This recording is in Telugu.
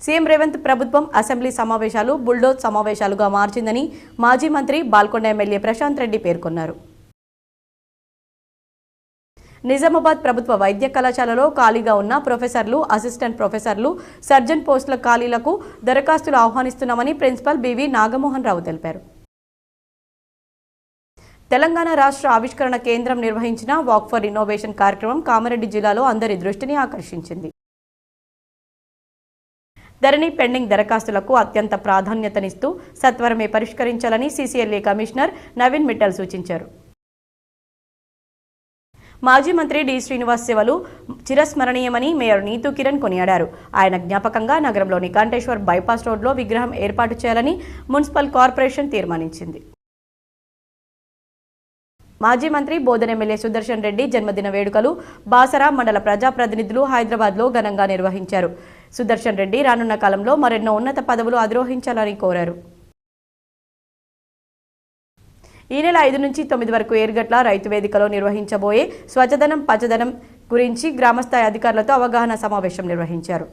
సీఎం రేవంత్ ప్రభుత్వం అసెంబ్లీ సమావేశాలు బుల్డోజ్ సమావేశాలుగా మార్చిందని మాజీ మంత్రి బాల్కొండ ఎమ్మెల్యే ప్రశాంత్ రెడ్డి పేర్కొన్నారు. నిజామాబాద్ ప్రభుత్వ వైద్య కళాశాలలో ఖాళీగా ఉన్న ప్రొఫెసర్లు, అసిస్టెంట్ ప్రొఫెసర్లు, సర్జన్ పోస్టుల ఖాళీలకు దరఖాస్తులు ఆహ్వానిస్తున్నామని ప్రిన్సిపల్ బివి నాగమోహన్ రావు తెలిపారు. తెలంగాణ రాష్ట్ర ఆవిష్కరణ కేంద్రం నిర్వహించిన వాక్ ఫర్ ఇన్నోవేషన్ కార్యక్రమం కామారెడ్డి జిల్లాలో అందరి దృష్టిని ఆకర్షించింది. ధరణి పెండింగ్ దరఖాస్తులకు అత్యంత ప్రాధాన్యతనిస్తూ సత్వరమే పరిష్కరించాలని సీసీఎల్ఏ కమిషనర్ నవీన్ మిట్టల్ సూచించారు. మాజీ మంత్రి డి శ్రీనివాస్ సేవలు చిరస్మరణీయమని మేయర్ నీతూ కిరణ్ కొనియాడారు. ఆయన జ్ఞాపకంగా నగరంలోని కంటేశ్వర్ బైపాస్ రోడ్లో విగ్రహం ఏర్పాటు చేయాలని మున్సిపల్ కార్పొరేషన్ తీర్మానించింది. మాజీ మంత్రి బోధన ఎమ్మెల్యే సుదర్శన్ రెడ్డి జన్మదిన వేడుకలు బాసరా మండల ప్రజాప్రతినిధులు హైదరాబాద్లో ఘనంగా నిర్వహించారు. సుదర్శన్ రెడ్డి రానున్న కాలంలో మరెన్నో ఉన్నత పదవులు అధిరోహించాలని కోరారు. ఈ నెల 5 నుంచి 9 వరకు ఏర్గట్ల రైతు వేదికలో నిర్వహించబోయే స్వచ్ఛదనం పచ్చదనం గురించి గ్రామస్థాయి అధికారులతో అవగాహన సమావేశం నిర్వహించారు.